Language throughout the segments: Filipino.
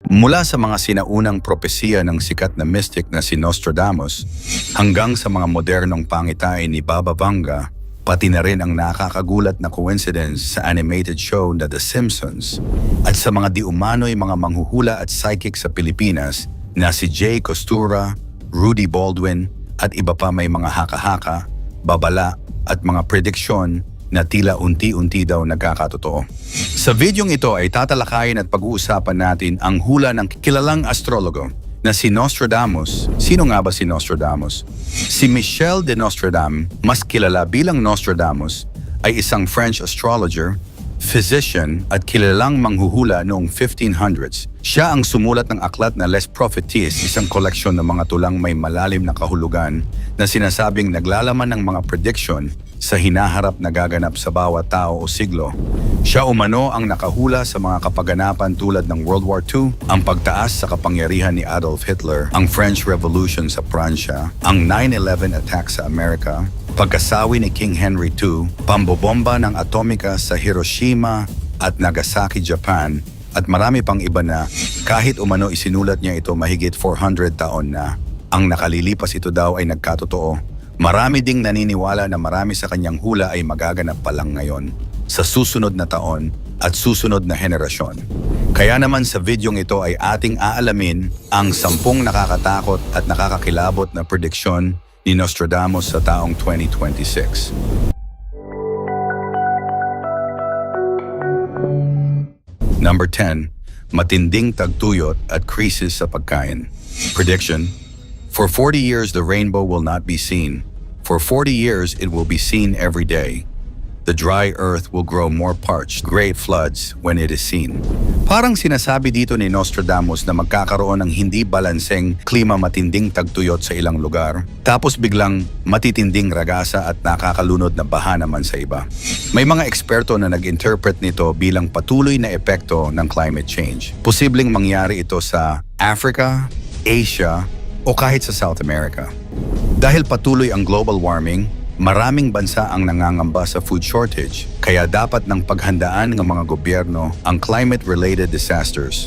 Mula sa mga sinaunang propesiya ng sikat na mystic na si Nostradamus hanggang sa mga modernong pangitain ni Baba Vanga, pati na rin ang nakakagulat na coincidence sa animated show na The Simpsons at sa mga di-umano'y mga manghuhula at psychic sa Pilipinas na si Jay Costura, Rudy Baldwin at iba pa may mga haka-haka, babala at mga prediksyon na tila unti-unti daw nagkakatotoo. Sa videong ito ay tatalakayin at pag-uusapan natin ang hula ng kilalang astrologo na si Nostradamus. Sino nga ba si Nostradamus? Si Michel de Nostradam, mas kilala bilang Nostradamus, ay isang French astrologer, physician at kilalang manghuhula noong 1500s. Siya ang sumulat ng aklat na Les Prophéties, isang koleksyon ng mga tulang may malalim na kahulugan na sinasabing naglalaman ng mga prediction sa hinaharap na gaganap sa bawat tao o siglo. Siya umano ang nakahula sa mga kapaganapan tulad ng World War II, ang pagtaas sa kapangyarihan ni Adolf Hitler, ang French Revolution sa Pransya, ang 9/11 attack sa Amerika, pagkasawi ni King Henry II, pambobomba ng atomika sa Hiroshima at Nagasaki, Japan, at marami pang iba na kahit umano isinulat niya ito mahigit 400 taon na. Ang nakalilipas ito daw ay nagkatotoo. Marami ding naniniwala na marami sa kanyang hula ay magaganap pa lang ngayon, sa susunod na taon at susunod na henerasyon. Kaya naman sa videong ito ay ating aalamin ang 10 nakakatakot at nakakakilabot na prediksyon ni Nostradamus sa taong 2026. Number 10. Matinding tagtuyot at krisis sa pagkain. Prediction: for 40 years the rainbow will not be seen. For 40 years it will be seen every day. The dry earth will grow more parched, great floods when it is seen. Parang sinasabi dito ni Nostradamus na magkakaroon ng hindi balanseng klima, matinding tagtuyot sa ilang lugar, tapos biglang matitinding ragasa at nakakalunod na baha naman sa iba. May mga eksperto na nag-interpret nito bilang patuloy na epekto ng climate change. Posibleng mangyari ito sa Africa, Asia, o kahit sa South America. Dahil patuloy ang global warming, maraming bansa ang nangangamba sa food shortage, kaya dapat ng paghandaan ng mga gobyerno ang climate-related disasters.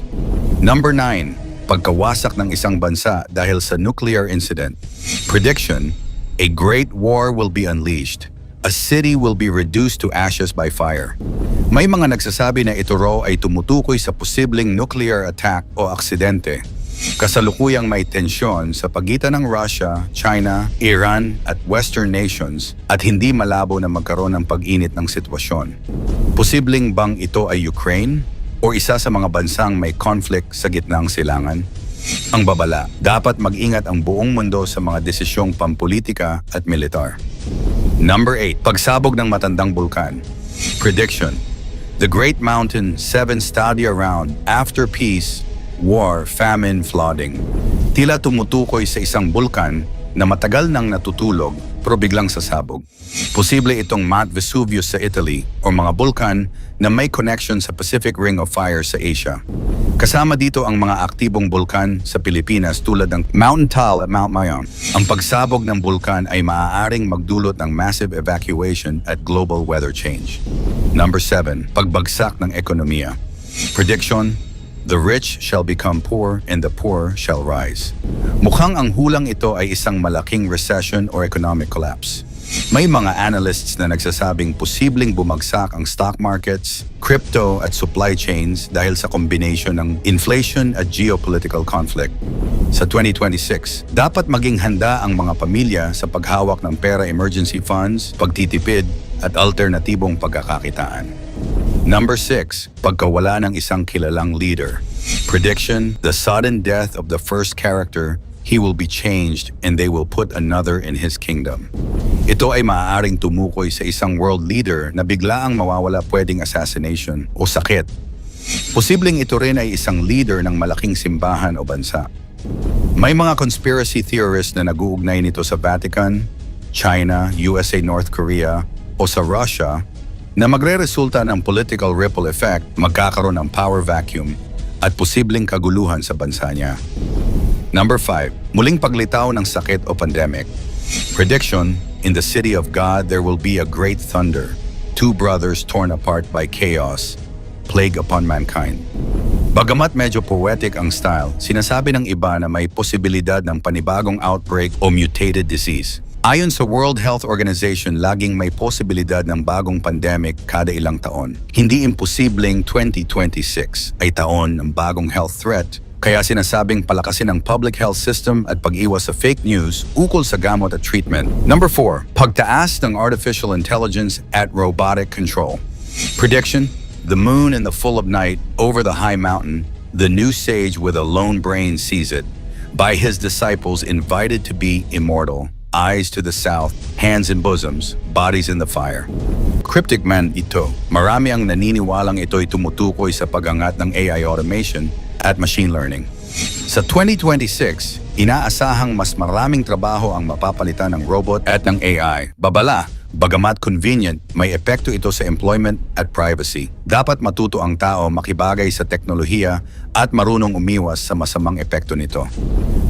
Number 9. Pagkawasak ng isang bansa dahil sa nuclear incident. Prediction: a great war will be unleashed. A city will be reduced to ashes by fire. May mga nagsasabi na ito raw ay tumutukoy sa posibleng nuclear attack o aksidente. Kasalukuyang may tensyon sa pagitan ng Russia, China, Iran at Western nations at hindi malabo na magkaroon ng pag-init ng sitwasyon. Posibleng bang ito ay Ukraine o isa sa mga bansang may conflict sa gitnang silangan? Ang babala: dapat mag-ingat ang buong mundo sa mga desisyong pampolitika at militar. Number 8. Pagsabog ng matandang bulkan. Prediction: the Great Mountain 7 stadia round after peace, war, famine, flooding. Tila tumutukoy sa isang bulkan na matagal nang natutulog pero biglang sasabog. Posible itong Mount Vesuvius sa Italy o mga bulkan na may connection sa Pacific Ring of Fire sa Asia. Kasama dito ang mga aktibong bulkan sa Pilipinas tulad ng Mount Taal at Mount Mayon. Ang pagsabog ng bulkan ay maaaring magdulot ng massive evacuation at global weather change. Number 7. Pagbagsak ng ekonomiya. Prediction: the rich shall become poor and the poor shall rise. Mukhang ang hulang ito ay isang malaking recession or economic collapse. May mga analysts na nagsasabing posibleng bumagsak ang stock markets, crypto at supply chains dahil sa combination ng inflation at geopolitical conflict. Sa 2026, dapat maging handa ang mga pamilya sa paghawak ng pera, emergency funds, pagtitipid at alternatibong pagkakakitaan. Number 6. Pagkawala ng isang kilalang leader. Prediction: the sudden death of the first character, he will be changed and they will put another in his kingdom. Ito ay maaaring tumukoy sa isang world leader na biglaang mawawala, pwedeng assassination o sakit. Posibleng ito rin ay isang leader ng malaking simbahan o bansa. May mga conspiracy theorists na nag-uugnay nito sa Vatican, China, USA, North Korea o sa Russia na magre-resulta ng political ripple effect, magkakaroon ng power vacuum at posibleng kaguluhan sa bansa niya. Number 5. Muling paglitaw ng sakit o pandemic. Prediction: in the city of God there will be a great thunder, 2 brothers torn apart by chaos, plague upon mankind. Bagamat medyo poetic ang style, sinasabi ng iba na may posibilidad ng panibagong outbreak o mutated disease. Ayon sa World Health Organization, laging may posibilidad ng bagong pandemic kada ilang taon. Hindi imposibleng 2026 ay taon ng bagong health threat, kaya sinasabing palakasin ang public health system at pag-iwas sa fake news ukol sa gamot at treatment. Number 4, pagtaas ng artificial intelligence at robotic control. Prediction: the moon in the full of night over the high mountain, the new sage with a lone brain sees it. By his disciples invited to be immortal, eyes to the south, hands in bosoms, bodies in the fire. Cryptic man ito. Marami ang naniniwalang ito'y tumutukoy sa pag-angat ng AI automation at machine learning. Sa 2026, inaasahang mas maraming trabaho ang mapapalitan ng robot at ng AI. Babala, bagamat convenient, may epekto ito sa employment at privacy. Dapat matuto ang tao makibagay sa teknolohiya at marunong umiwas sa masamang epekto nito.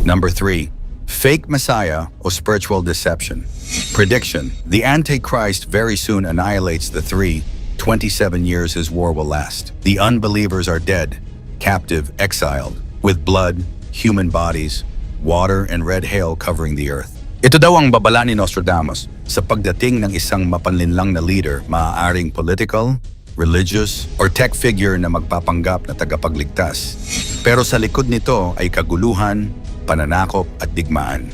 Number 3, fake messiah o spiritual deception. Prediction: the Antichrist very soon annihilates the three. 27 years his war will last. The unbelievers are dead, captive, exiled, with blood, human bodies, water, and red hail covering the earth. Ito daw ang babala ni Nostradamus sa pagdating ng isang mapanlinlang na leader, maaaring political, religious, or tech figure na magpapanggap na tagapagligtas. Pero sa likod nito ay kaguluhan, pananakop at digmaan.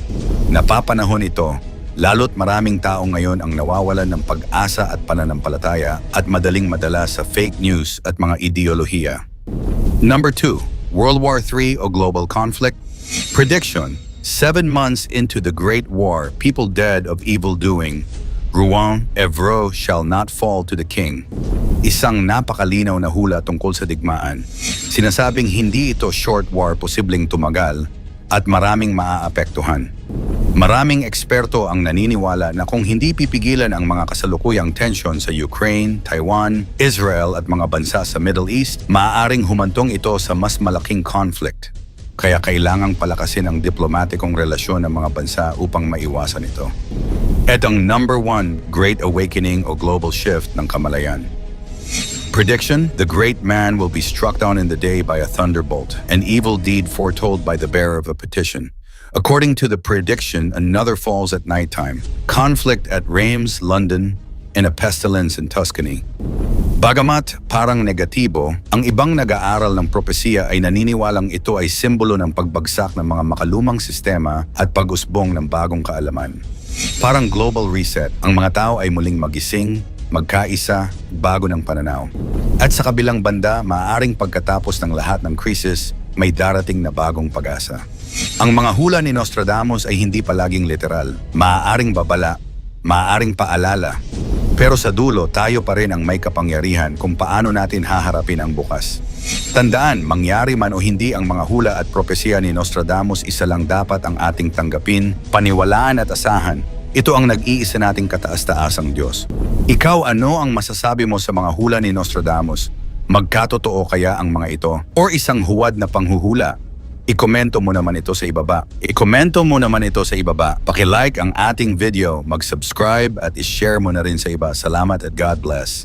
Napapanahon ito, lalo't maraming tao ngayon ang nawawalan ng pag-asa at pananampalataya at madaling madala sa fake news at mga ideolohiya. Number 2, World War III o global conflict. Prediction: 7 months into the Great War, people dead of evil doing. Rouen, Evreux shall not fall to the king. Isang napakalinaw na hula tungkol sa digmaan. Sinasabing hindi ito short war, posibleng tumagal at maraming maaapektuhan. Maraming eksperto ang naniniwala na kung hindi pipigilan ang mga kasalukuyang tensyon sa Ukraine, Taiwan, Israel at mga bansa sa Middle East, maaaring humantong ito sa mas malaking conflict. Kaya kailangang palakasin ang diplomatikong relasyon ng mga bansa upang maiwasan ito. At ang number 1, Great Awakening o Global Shift ng kamalayan. Prediction: the great man will be struck down in the day by a thunderbolt, an evil deed foretold by the bearer of a petition. According to the prediction, another falls at nighttime. Conflict at Reims, London, and a pestilence in Tuscany. Bagamat parang negatibo, ang ibang nag-aaral ng propesiya ay naniniwalang ito ay simbolo ng pagbagsak ng mga makalumang sistema at pag-usbong ng bagong kaalaman. Parang global reset, ang mga tao ay muling magising, magkaisa, bago ng pananaw. At sa kabilang banda, maaaring pagkatapos ng lahat ng krisis, may darating na bagong pag-asa. Ang mga hula ni Nostradamus ay hindi palaging literal, maaaring babala, maaaring paalala. Pero sa dulo, tayo pa rin ang may kapangyarihan kung paano natin haharapin ang bukas. Tandaan, mangyari man o hindi ang mga hula at propesya ni Nostradamus, isa lang dapat ang ating tanggapin, paniwalaan at asahan. Ito ang nag-iisa nating kataas-taasang Diyos. Ikaw, ano ang masasabi mo sa mga hula ni Nostradamus? Magkatotoo kaya ang mga ito? O isang huwad na panghuhula? I-komento mo naman ito sa ibaba. Paki-like ang ating video, mag-subscribe at i-share mo na rin sa iba. Salamat at God bless.